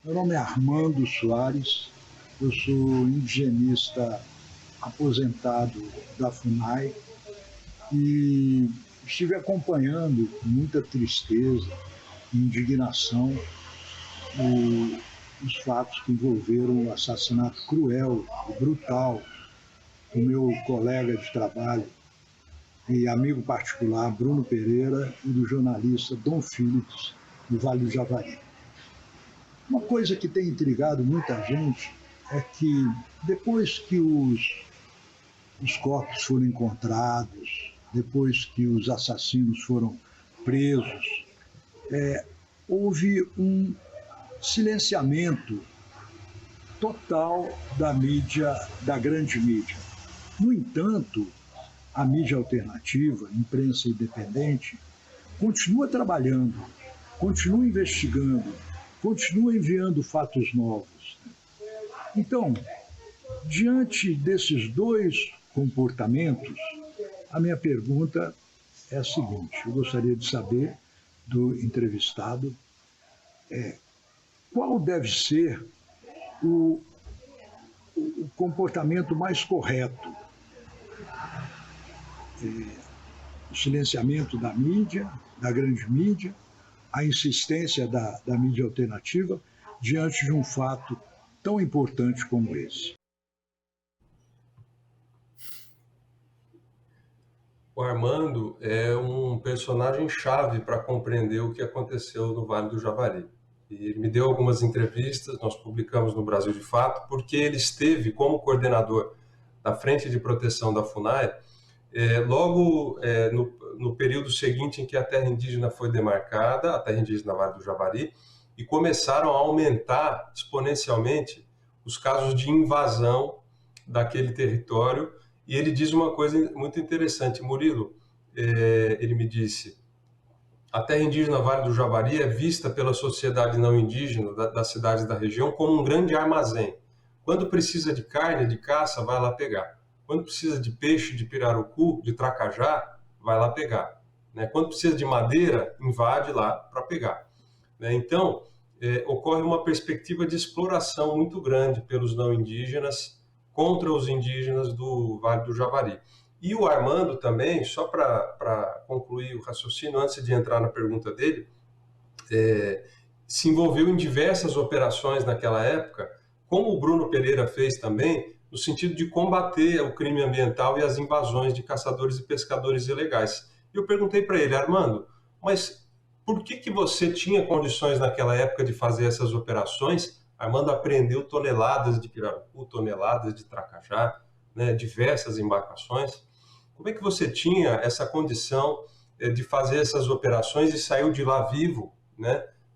Meu nome é Armando Soares, eu sou indigenista aposentado da FUNAI e estive acompanhando com muita tristeza e indignação os fatos que envolveram o assassinato cruel e brutal do meu colega de trabalho e amigo particular Bruno Pereira e do jornalista Dom Phillips, no Vale do Javari. Uma coisa que tem intrigado muita gente é que depois que os corpos foram encontrados, depois que os assassinos foram presos, houve um silenciamento total da mídia, da grande mídia. No entanto, a mídia alternativa, a imprensa independente, continua trabalhando, continua investigando, continua enviando fatos novos. Então, diante desses dois comportamentos, a minha pergunta é a seguinte: eu gostaria de saber do entrevistado qual deve ser o, o comportamento mais correto. O silenciamento da mídia, da grande mídia, a insistência da mídia alternativa diante de um fato tão importante como esse. O Armando é um personagem chave para compreender o que aconteceu no Vale do Javari. E ele me deu algumas entrevistas, nós publicamos no Brasil de Fato, porque ele esteve como coordenador da Frente de Proteção da FUNAI, logo no período seguinte em que a terra indígena foi demarcada, a terra indígena Vale do Javari, e começaram a aumentar exponencialmente os casos de invasão daquele território. E ele diz uma coisa muito interessante, Murilo, ele me disse: a terra indígena Vale do Javari é vista pela sociedade não indígena das cidades da região como um grande armazém. Quando precisa de carne, de caça, vai lá pegar. Quando precisa de peixe, de pirarucu, de tracajá, vai lá pegar. Quando precisa de madeira, invade lá para pegar. Então, ocorre uma perspectiva de exploração muito grande pelos não indígenas contra os indígenas do Vale do Javari. E o Armando também, só para concluir o raciocínio, antes de entrar na pergunta dele, se envolveu em diversas operações naquela época, como o Bruno Pereira fez também, no sentido de combater o crime ambiental e as invasões de caçadores e pescadores ilegais. E eu perguntei para ele: Armando, mas por que você tinha condições naquela época de fazer essas operações? Armando apreendeu toneladas de pirarucu, toneladas de tracajá, diversas embarcações. Como é que você tinha essa condição de fazer essas operações e saiu de lá vivo,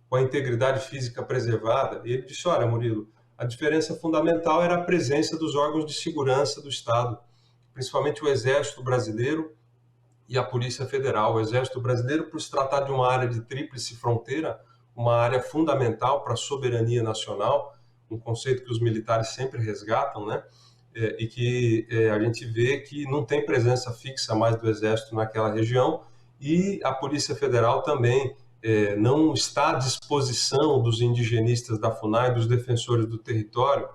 com a integridade física preservada? E ele disse: olha, Murilo, a diferença fundamental era a presença dos órgãos de segurança do Estado, principalmente o Exército Brasileiro e a Polícia Federal. O Exército Brasileiro, por se tratar de uma área de tríplice fronteira, uma área fundamental para a soberania nacional, um conceito que os militares sempre resgatam, e que a gente vê que não tem presença fixa mais do Exército naquela região, e a Polícia Federal também não está à disposição dos indigenistas da FUNAI, dos defensores do território,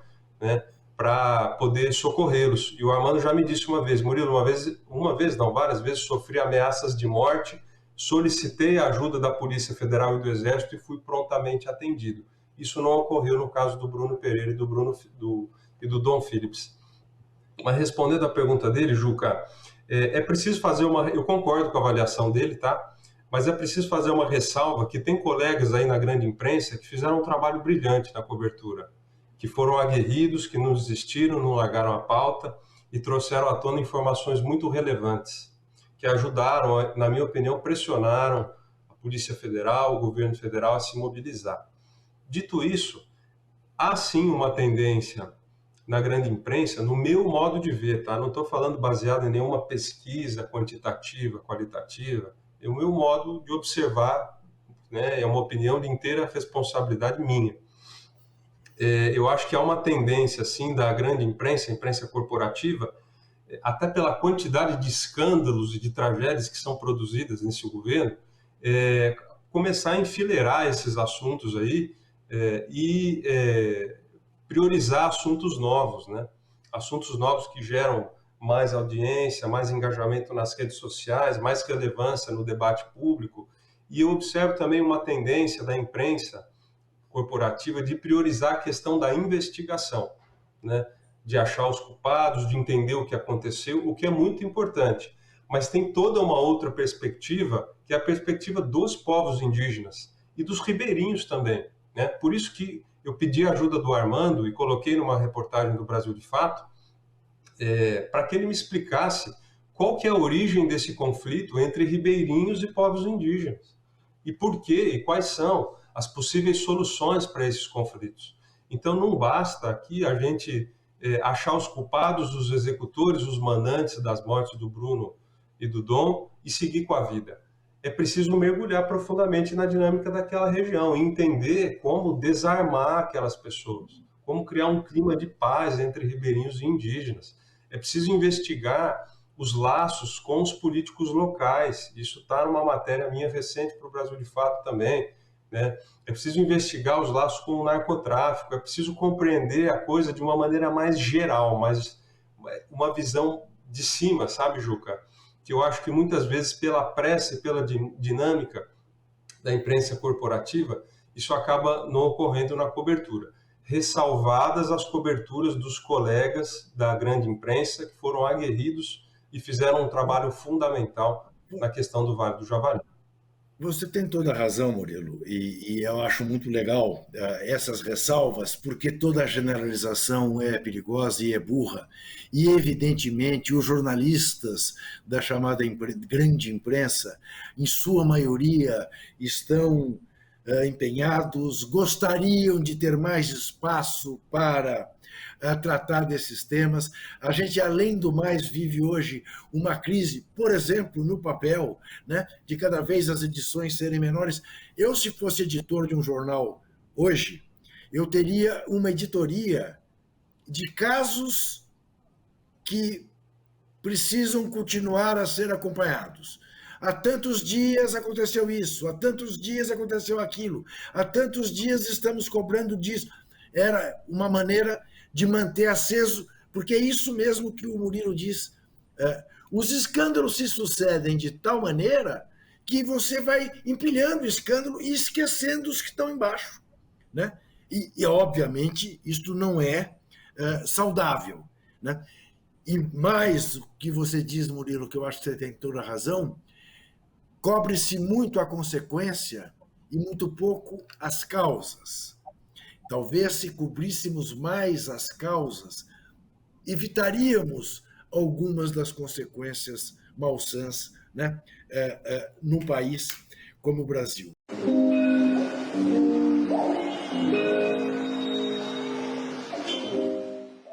para poder socorrê-los. E o Armando já me disse uma vez: Murilo, várias vezes sofri ameaças de morte, solicitei a ajuda da Polícia Federal e do Exército e fui prontamente atendido. Isso não ocorreu no caso do Bruno Pereira e do Dom Phillips. Mas respondendo à pergunta dele, Juca, é preciso fazer eu concordo com a avaliação dele, tá? Mas é preciso fazer uma ressalva que tem colegas aí na grande imprensa que fizeram um trabalho brilhante na cobertura, que foram aguerridos, que não desistiram, não largaram a pauta e trouxeram à tona informações muito relevantes, que ajudaram, na minha opinião, pressionaram a Polícia Federal, o governo federal a se mobilizar. Dito isso, há sim uma tendência na grande imprensa, no meu modo de ver, tá? Não estou falando baseado em nenhuma pesquisa quantitativa, qualitativa, é o meu modo de observar, é uma opinião de inteira responsabilidade minha. Eu acho que há uma tendência, assim, da grande imprensa, imprensa corporativa, até pela quantidade de escândalos e de tragédias que são produzidas nesse governo, começar a enfileirar esses assuntos aí priorizar assuntos novos, né? Assuntos novos que geram mais audiência, mais engajamento nas redes sociais, mais relevância no debate público. E eu observo também uma tendência da imprensa corporativa de priorizar a questão da investigação, né? De achar os culpados, de entender o que aconteceu, o que é muito importante. Mas tem toda uma outra perspectiva, que é a perspectiva dos povos indígenas e dos ribeirinhos também, né? Por isso que eu pedi a ajuda do Armando e coloquei numa reportagem do Brasil de Fato, para que ele me explicasse qual que é a origem desse conflito entre ribeirinhos e povos indígenas. E por quê? E quais são as possíveis soluções para esses conflitos. Então não basta aqui a gente achar os culpados, os executores, os mandantes das mortes do Bruno e do Dom e seguir com a vida. É preciso mergulhar profundamente na dinâmica daquela região e entender como desarmar aquelas pessoas, como criar um clima de paz entre ribeirinhos e indígenas. É preciso investigar os laços com os políticos locais. Isso está numa matéria minha recente para o Brasil de Fato também, né? É preciso investigar os laços com o narcotráfico, é preciso compreender a coisa de uma maneira mais geral, mais uma visão de cima, sabe, Juca? Que eu acho que muitas vezes pela pressa e pela dinâmica da imprensa corporativa, isso acaba não ocorrendo na cobertura. Ressalvadas as coberturas dos colegas da grande imprensa que foram aguerridos e fizeram um trabalho fundamental na questão do Vale do Javari. Você tem toda a razão, Murilo, e eu acho muito legal essas ressalvas, porque toda generalização é perigosa e é burra. E, evidentemente, os jornalistas da chamada grande imprensa, em sua maioria, estão empenhados, gostariam de ter mais espaço para tratar desses temas. A gente, além do mais, vive hoje uma crise, por exemplo, no papel, né, de cada vez as edições serem menores. Eu, se fosse editor de um jornal hoje, eu teria uma editoria de casos que precisam continuar a ser acompanhados. Há tantos dias aconteceu isso, há tantos dias aconteceu aquilo, há tantos dias estamos cobrando disso. Era uma maneira de manter aceso, porque é isso mesmo que o Murilo diz. Os escândalos se sucedem de tal maneira que você vai empilhando escândalo e esquecendo os que estão embaixo, né? E obviamente, isto não é saudável, né? E mais o que você diz, Murilo, que eu acho que você tem toda a razão, cobre-se muito a consequência e muito pouco as causas. Talvez, se cobríssemos mais as causas, evitaríamos algumas das consequências malsãs, né, num país como o Brasil.